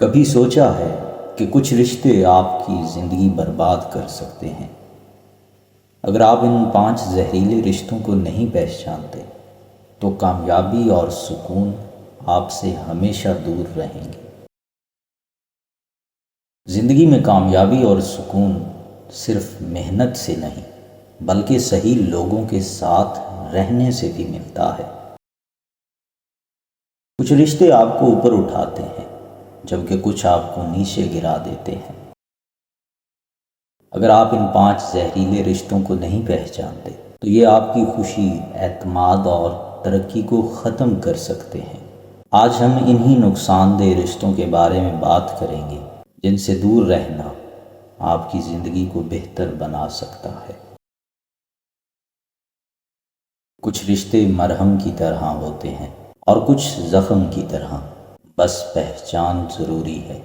کبھی سوچا ہے کہ کچھ رشتے آپ کی زندگی برباد کر سکتے ہیں؟ اگر آپ ان 5 زہریلے رشتوں کو نہیں پہچانتے تو کامیابی اور سکون آپ سے ہمیشہ دور رہیں گے۔ زندگی میں کامیابی اور سکون صرف محنت سے نہیں بلکہ صحیح لوگوں کے ساتھ رہنے سے بھی ملتا ہے۔ کچھ رشتے آپ کو اوپر اٹھاتے ہیں جبکہ کچھ آپ کو نیچے گرا دیتے ہیں۔ اگر آپ ان 5 زہریلے رشتوں کو نہیں پہچانتے تو یہ آپ کی خوشی، اعتماد اور ترقی کو ختم کر سکتے ہیں۔ آج ہم انہی نقصان دہ رشتوں کے بارے میں بات کریں گے جن سے دور رہنا آپ کی زندگی کو بہتر بنا سکتا ہے۔ کچھ رشتے مرہم کی طرح ہوتے ہیں اور کچھ زخم کی طرح، بس پہچان ضروری ہے۔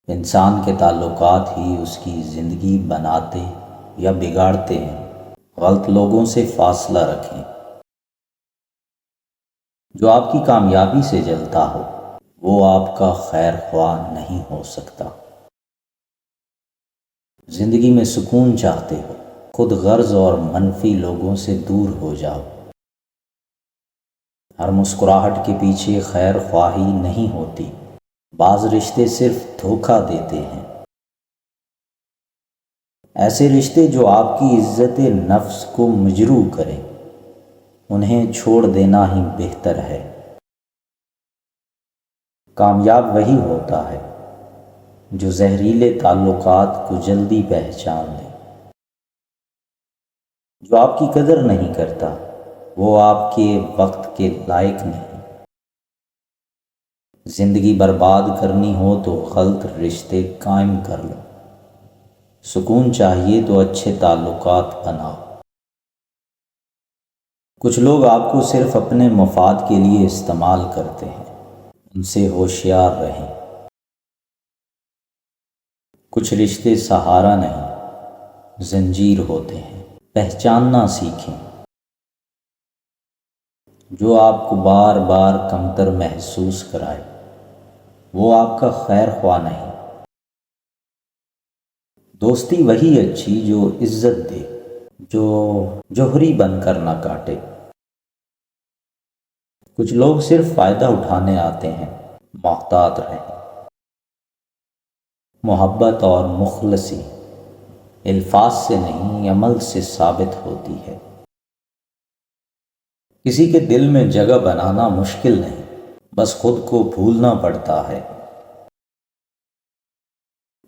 انسان کے تعلقات ہی اس کی زندگی بناتے یا بگاڑتے ہیں۔ غلط لوگوں سے فاصلہ رکھیں۔ جو آپ کی کامیابی سے جلتا ہو وہ آپ کا خیر خواہ نہیں ہو سکتا۔ زندگی میں سکون چاہتے ہو، خود غرض اور منفی لوگوں سے دور ہو جاؤ۔ ہر مسکراہٹ کے پیچھے خیر خواہی نہیں ہوتی، بعض رشتے صرف دھوکہ دیتے ہیں۔ ایسے رشتے جو آپ کی عزت نفس کو مجروح کریں انہیں چھوڑ دینا ہی بہتر ہے۔ کامیاب وہی ہوتا ہے جو زہریلے تعلقات کو جلدی پہچان لے۔ جو آپ کی قدر نہیں کرتا وہ آپ کے وقت کے لائق نہیں۔ زندگی برباد کرنی ہو تو غلط رشتے قائم کر لو۔ سکون چاہیے تو اچھے تعلقات بناؤ۔ کچھ لوگ آپ کو صرف اپنے مفاد کے لیے استعمال کرتے ہیں، ان سے ہوشیار رہیں۔ کچھ رشتے سہارا نہیں زنجیر ہوتے ہیں، پہچاننا سیکھیں۔ جو آپ کو بار بار کمتر محسوس کرائے وہ آپ کا خیر خواہ نہیں۔ دوستی وہی اچھی جو عزت دے، جو جوہری بن کر نہ کاٹے۔ کچھ لوگ صرف فائدہ اٹھانے آتے ہیں، محتاط رہیں۔ محبت اور مخلصی الفاظ سے نہیں عمل سے ثابت ہوتی ہے۔ کسی کے دل میں جگہ بنانا مشکل نہیں، بس خود کو بھولنا پڑتا ہے۔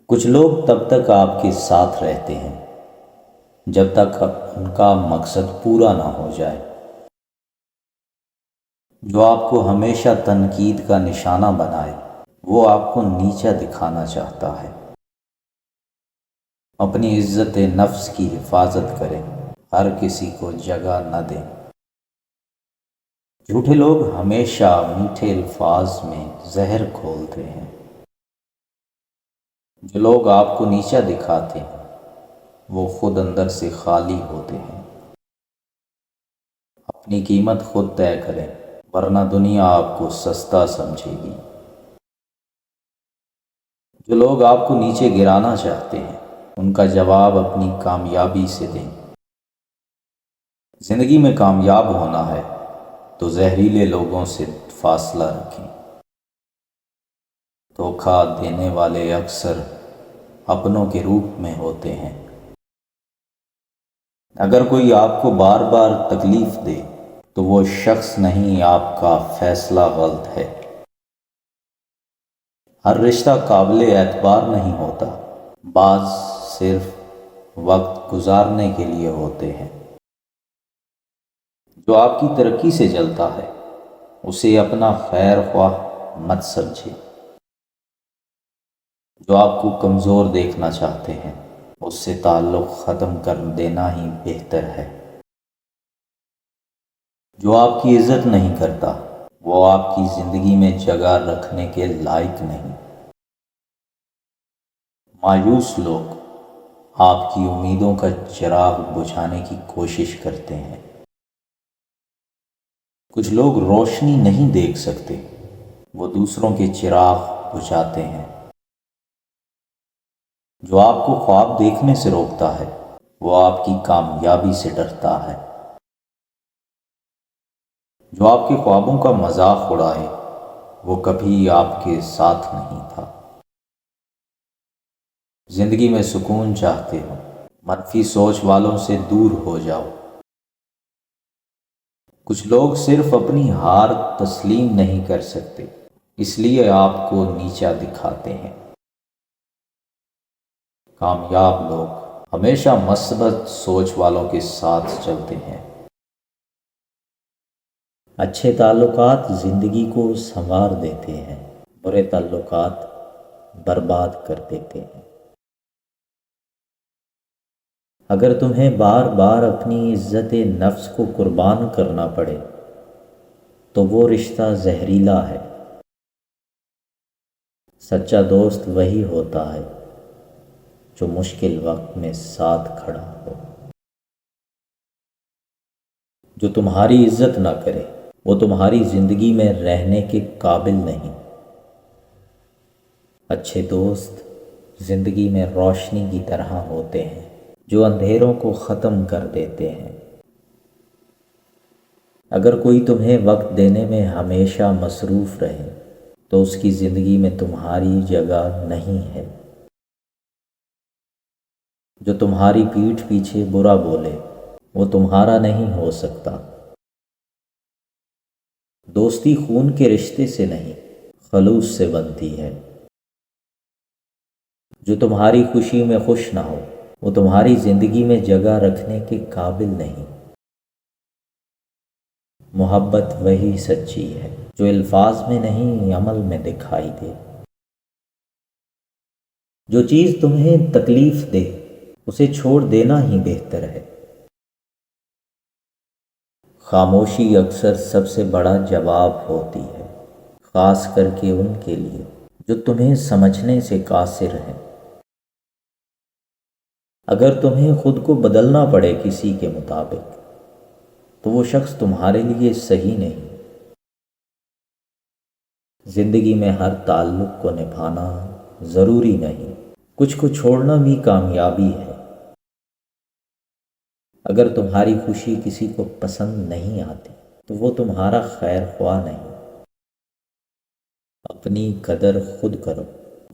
کچھ لوگ تب تک آپ کے ساتھ رہتے ہیں جب تک ان کا مقصد پورا نہ ہو جائے۔ جو آپ کو ہمیشہ تنقید کا نشانہ بنائے وہ آپ کو نیچا دکھانا چاہتا ہے۔ اپنی عزت نفس کی حفاظت کریں، ہر کسی کو جگہ نہ دیں۔ جھوٹے لوگ ہمیشہ میٹھے الفاظ میں زہر کھولتے ہیں۔ جو لوگ آپ کو نیچا دکھاتے ہیں وہ خود اندر سے خالی ہوتے ہیں۔ اپنی قیمت خود طے کریں ورنہ دنیا آپ کو سستا سمجھے گی۔ جو لوگ آپ کو نیچے گرانا چاہتے ہیں ان کا جواب اپنی کامیابی سے دیں۔ زندگی میں کامیاب ہونا ہے تو زہریلے لوگوں سے فاصلہ رکھیں۔ دھوکہ دینے والے اکثر اپنوں کے روپ میں ہوتے ہیں۔ اگر کوئی آپ کو بار بار تکلیف دے تو وہ شخص نہیں، آپ کا فیصلہ غلط ہے۔ ہر رشتہ قابل اعتبار نہیں ہوتا، بعض صرف وقت گزارنے کے لیے ہوتے ہیں۔ جو آپ کی ترقی سے جلتا ہے اسے اپنا خیر خواہ مت سمجھے۔ جو آپ کو کمزور دیکھنا چاہتے ہیں اس سے تعلق ختم کر دینا ہی بہتر ہے۔ جو آپ کی عزت نہیں کرتا وہ آپ کی زندگی میں جگہ رکھنے کے لائق نہیں۔ مایوس لوگ آپ کی امیدوں کا چراغ بجھانے کی کوشش کرتے ہیں۔ کچھ لوگ روشنی نہیں دیکھ سکتے وہ دوسروں کے چراغ بجھاتے ہیں۔ جو آپ کو خواب دیکھنے سے روکتا ہے وہ آپ کی کامیابی سے ڈرتا ہے۔ جو آپ کے خوابوں کا مذاق اڑائے وہ کبھی آپ کے ساتھ نہیں تھا۔ زندگی میں سکون چاہتے ہو، منفی سوچ والوں سے دور ہو جاؤ۔ کچھ لوگ صرف اپنی ہار تسلیم نہیں کر سکتے، اس لیے آپ کو نیچا دکھاتے ہیں۔ کامیاب لوگ ہمیشہ مثبت سوچ والوں کے ساتھ چلتے ہیں۔ اچھے تعلقات زندگی کو سنوار دیتے ہیں، برے تعلقات برباد کر دیتے ہیں۔ اگر تمہیں بار بار اپنی عزت نفس کو قربان کرنا پڑے تو وہ رشتہ زہریلا ہے۔ سچا دوست وہی ہوتا ہے جو مشکل وقت میں ساتھ کھڑا ہو۔ جو تمہاری عزت نہ کرے وہ تمہاری زندگی میں رہنے کے قابل نہیں۔ اچھے دوست زندگی میں روشنی کی طرح ہوتے ہیں جو اندھیروں کو ختم کر دیتے ہیں۔ اگر کوئی تمہیں وقت دینے میں ہمیشہ مصروف رہے تو اس کی زندگی میں تمہاری جگہ نہیں ہے۔ جو تمہاری پیٹھ پیچھے برا بولے وہ تمہارا نہیں ہو سکتا۔ دوستی خون کے رشتے سے نہیں، خلوص سے بنتی ہے۔ جو تمہاری خوشی میں خوش نہ ہو وہ تمہاری زندگی میں جگہ رکھنے کے قابل نہیں۔ محبت وہی سچی ہے جو الفاظ میں نہیں عمل میں دکھائی دے۔ جو چیز تمہیں تکلیف دے اسے چھوڑ دینا ہی بہتر ہے۔ خاموشی اکثر سب سے بڑا جواب ہوتی ہے، خاص کر کے ان کے لیے جو تمہیں سمجھنے سے قاصر ہیں۔ اگر تمہیں خود کو بدلنا پڑے کسی کے مطابق تو وہ شخص تمہارے لیے صحیح نہیں۔ زندگی میں ہر تعلق کو نبھانا ضروری نہیں، کچھ کو چھوڑنا بھی کامیابی ہے۔ اگر تمہاری خوشی کسی کو پسند نہیں آتی تو وہ تمہارا خیر خواہ نہیں۔ اپنی قدر خود کرو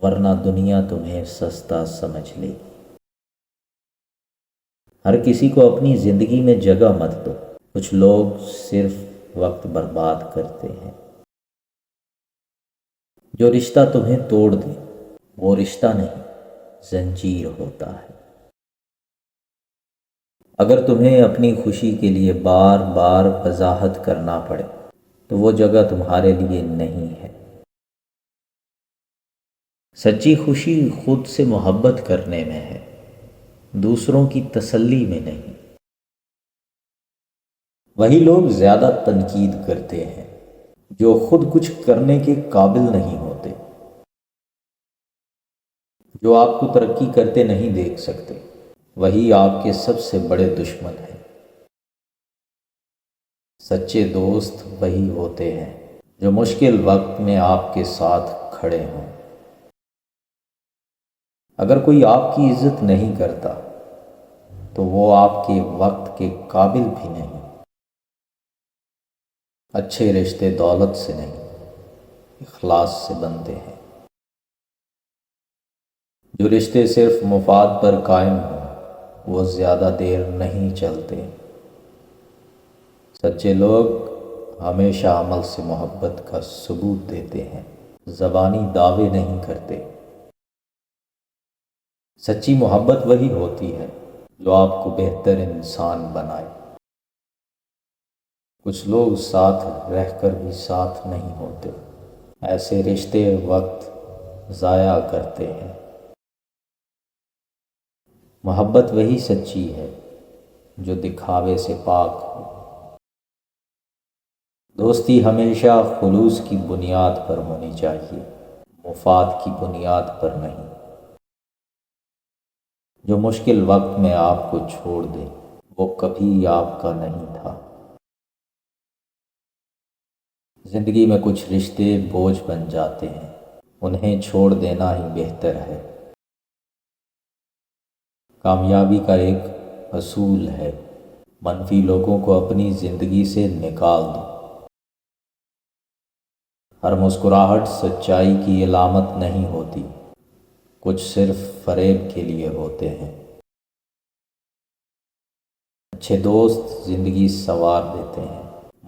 ورنہ دنیا تمہیں سستا سمجھ لے گی۔ ہر کسی کو اپنی زندگی میں جگہ مت دو، کچھ لوگ صرف وقت برباد کرتے ہیں۔ جو رشتہ تمہیں توڑ دے وہ رشتہ نہیں، زنجیر ہوتا ہے۔ اگر تمہیں اپنی خوشی کے لیے بار بار وضاحت کرنا پڑے تو وہ جگہ تمہارے لیے نہیں ہے۔ سچی خوشی خود سے محبت کرنے میں ہے، دوسروں کی تسلی میں نہیں۔ وہی لوگ زیادہ تنقید کرتے ہیں جو خود کچھ کرنے کے قابل نہیں ہوتے۔ جو آپ کو ترقی کرتے نہیں دیکھ سکتے وہی آپ کے سب سے بڑے دشمن ہیں۔ سچے دوست وہی ہوتے ہیں جو مشکل وقت میں آپ کے ساتھ کھڑے ہوں۔ اگر کوئی آپ کی عزت نہیں کرتا تو وہ آپ کے وقت کے قابل بھی نہیں۔ اچھے رشتے دولت سے نہیں، اخلاص سے بنتے ہیں۔ جو رشتے صرف مفاد پر قائم ہوں وہ زیادہ دیر نہیں چلتے۔ سچے لوگ ہمیشہ عمل سے محبت کا ثبوت دیتے ہیں، زبانی دعوے نہیں کرتے۔ سچی محبت وہی ہوتی ہے جو آپ کو بہتر انسان بنائے۔ کچھ لوگ ساتھ رہ کر بھی ساتھ نہیں ہوتے، ایسے رشتے وقت ضائع کرتے ہیں۔ محبت وہی سچی ہے جو دکھاوے سے پاک ہو۔ دوستی ہمیشہ خلوص کی بنیاد پر ہونی چاہیے، مفاد کی بنیاد پر نہیں۔ جو مشکل وقت میں آپ کو چھوڑ دے وہ کبھی آپ کا نہیں تھا۔ زندگی میں کچھ رشتے بوجھ بن جاتے ہیں، انہیں چھوڑ دینا ہی بہتر ہے۔ کامیابی کا ایک اصول ہے، منفی لوگوں کو اپنی زندگی سے نکال دو۔ ہر مسکراہٹ سچائی کی علامت نہیں ہوتی، کچھ صرف فریب کے لیے ہوتے ہیں۔ اچھے دوست زندگی سنوار دیتے ہیں،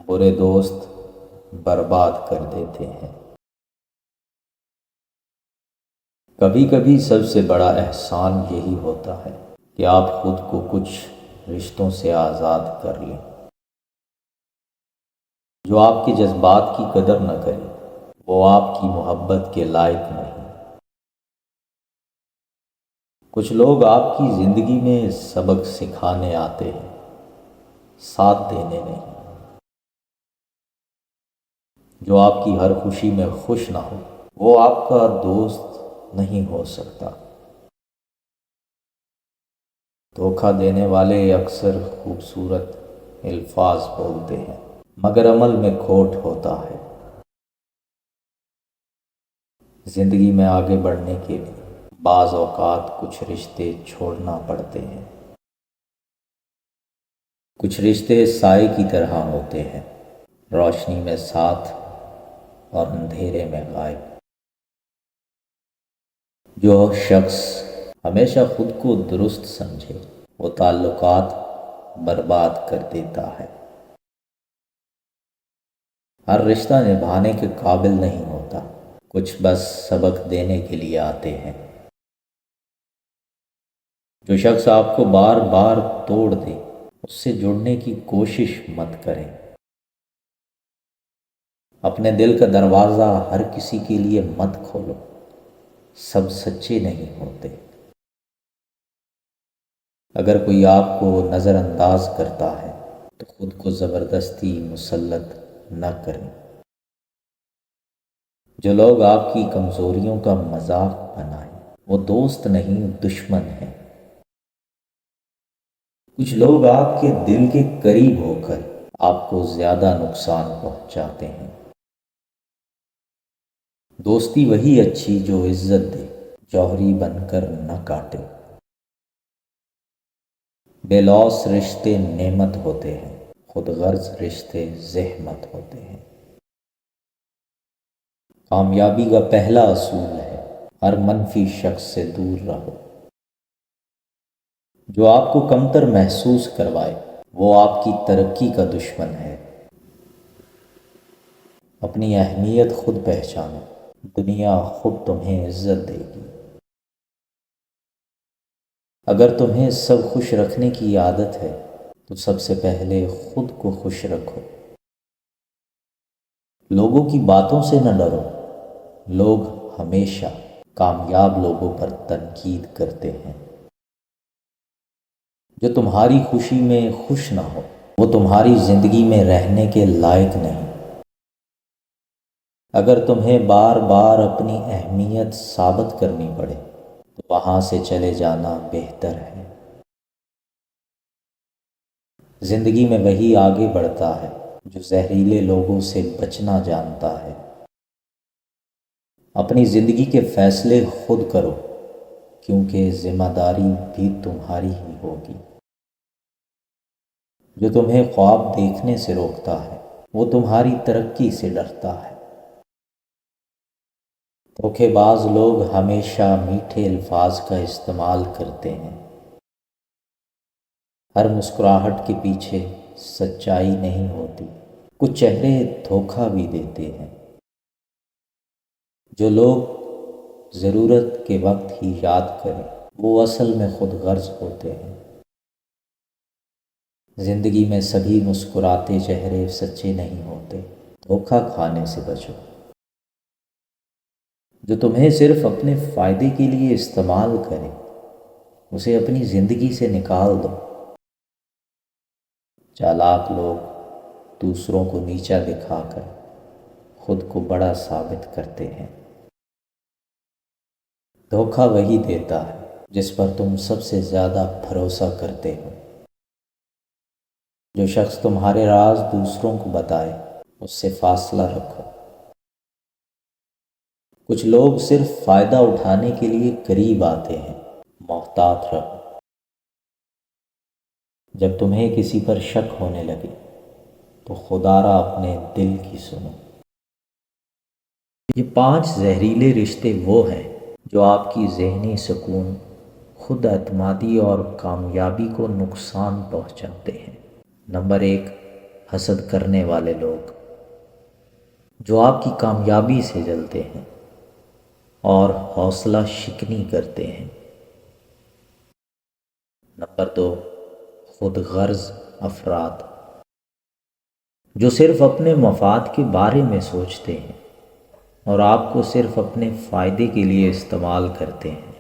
برے دوست برباد کر دیتے ہیں۔ کبھی کبھی سب سے بڑا احسان یہی ہوتا ہے کہ آپ خود کو کچھ رشتوں سے آزاد کر لیں، جو آپ کے جذبات کی قدر نہ کریں، وہ آپ کی محبت کے لائق نہیں۔ کچھ لوگ آپ کی زندگی میں سبق سکھانے آتے ہیں، ساتھ دینے نہیں۔ جو آپ کی ہر خوشی میں خوش نہ ہو، وہ آپ کا دوست نہیں ہو سکتا۔ دھوکہ دینے والے اکثر خوبصورت الفاظ بولتے ہیں، مگر عمل میں کھوٹ ہوتا ہے۔ زندگی میں آگے بڑھنے کے لیے بعض اوقات کچھ رشتے چھوڑنا پڑتے ہیں۔ کچھ رشتے سائے کی طرح ہوتے ہیں، روشنی میں ساتھ اور اندھیرے میں غائب۔ جو شخص ہمیشہ خود کو درست سمجھے، وہ تعلقات برباد کر دیتا ہے۔ ہر رشتہ نبھانے کے قابل نہیں ہوتا، کچھ بس سبق دینے کے لیے آتے ہیں۔ جو شخص آپ کو بار بار توڑ دے، اس سے جڑنے کی کوشش مت کریں۔ اپنے دل کا دروازہ ہر کسی کے لیے مت کھولو، سب سچے نہیں ہوتے۔ اگر کوئی آپ کو نظر انداز کرتا ہے تو خود کو زبردستی مسلط نہ کریں۔ جو لوگ آپ کی کمزوریوں کا مذاق بنائیں، وہ دوست نہیں دشمن ہیں۔ کچھ لوگ آپ کے دل کے قریب ہو کر آپ کو زیادہ نقصان پہنچاتے ہیں۔ دوستی وہی اچھی جو عزت دے، جوہری بن کر نہ کاٹے۔ بے لوث رشتے نعمت ہوتے ہیں، خود غرض رشتے زحمت ہوتے ہیں۔ کامیابی کا پہلا اصول ہے، ہر منفی شخص سے دور رہو۔ جو آپ کو کمتر محسوس کروائے، وہ آپ کی ترقی کا دشمن ہے۔ اپنی اہمیت خود پہچانو، دنیا خود تمہیں عزت دے گی۔ اگر تمہیں سب خوش رکھنے کی عادت ہے تو سب سے پہلے خود کو خوش رکھو۔ لوگوں کی باتوں سے نہ ڈرو، لوگ ہمیشہ کامیاب لوگوں پر تنقید کرتے ہیں۔ جو تمہاری خوشی میں خوش نہ ہو، وہ تمہاری زندگی میں رہنے کے لائق نہیں۔ اگر تمہیں بار بار اپنی اہمیت ثابت کرنی پڑے تو وہاں سے چلے جانا بہتر ہے۔ زندگی میں وہی آگے بڑھتا ہے جو زہریلے لوگوں سے بچنا جانتا ہے۔ اپنی زندگی کے فیصلے خود کرو، کیونکہ ذمہ داری بھی تمہاری ہی ہوگی۔ جو تمہیں خواب دیکھنے سے روکتا ہے، وہ تمہاری ترقی سے ڈرتا ہے۔ دھوکے باز لوگ ہمیشہ میٹھے الفاظ کا استعمال کرتے ہیں۔ ہر مسکراہٹ کے پیچھے سچائی نہیں ہوتی، کچھ چہرے دھوکہ بھی دیتے ہیں۔ جو لوگ ضرورت کے وقت ہی یاد کریں، وہ اصل میں خود غرض ہوتے ہیں۔ زندگی میں سبھی مسکراتے چہرے سچے نہیں ہوتے، دھوکہ کھانے سے بچو۔ جو تمہیں صرف اپنے فائدے کے لیے استعمال کرے، اسے اپنی زندگی سے نکال دو۔ چالاک لوگ دوسروں کو نیچا دکھا کر خود کو بڑا ثابت کرتے ہیں۔ دھوکہ وہی دیتا ہے جس پر تم سب سے زیادہ بھروسہ کرتے ہو۔ جو شخص تمہارے راز دوسروں کو بتائے، اس سے فاصلہ رکھو۔ کچھ لوگ صرف فائدہ اٹھانے کے لیے قریب آتے ہیں، محتاط رہو۔ جب تمہیں کسی پر شک ہونے لگے تو خدا را اپنے دل کی سنو۔ یہ 5 زہریلے رشتے وہ ہیں جو آپ کی ذہنی سکون، خود اعتمادی اور کامیابی کو نقصان پہنچاتے ہیں۔ نمبر 1، حسد کرنے والے لوگ جو آپ کی کامیابی سے جلتے ہیں اور حوصلہ شکنی کرتے ہیں۔ نمبر 2، خود غرض افراد جو صرف اپنے مفاد کے بارے میں سوچتے ہیں اور آپ کو صرف اپنے فائدے کے لیے استعمال کرتے ہیں۔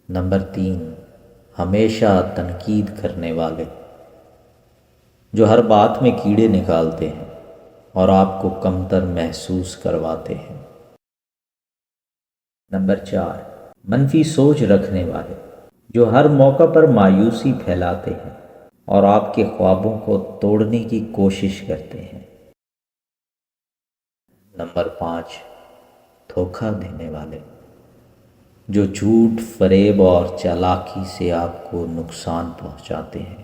نمبر 3، ہمیشہ تنقید کرنے والے جو ہر بات میں کیڑے نکالتے ہیں اور آپ کو کمتر محسوس کرواتے ہیں۔ نمبر 4، منفی سوچ رکھنے والے جو ہر موقع پر مایوسی پھیلاتے ہیں اور آپ کے خوابوں کو توڑنے کی کوشش کرتے ہیں۔ نمبر 5، دھوکہ دینے والے جو جھوٹ، فریب اور چالاکی سے آپ کو نقصان پہنچاتے ہیں۔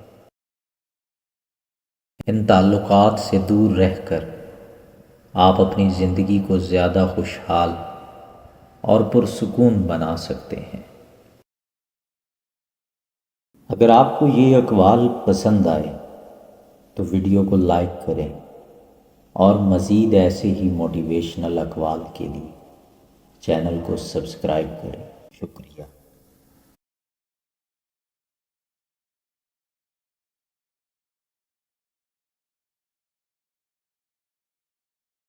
ان تعلقات سے دور رہ کر آپ اپنی زندگی کو زیادہ خوشحال اور پرسکون بنا سکتے ہیں۔ اگر آپ کو یہ اقوال پسند آئے تو ویڈیو کو لائک کریں اور مزید ایسے ہی موٹیویشنل اقوال کے لیے چینل کو سبسکرائب کریں۔ شکریہ۔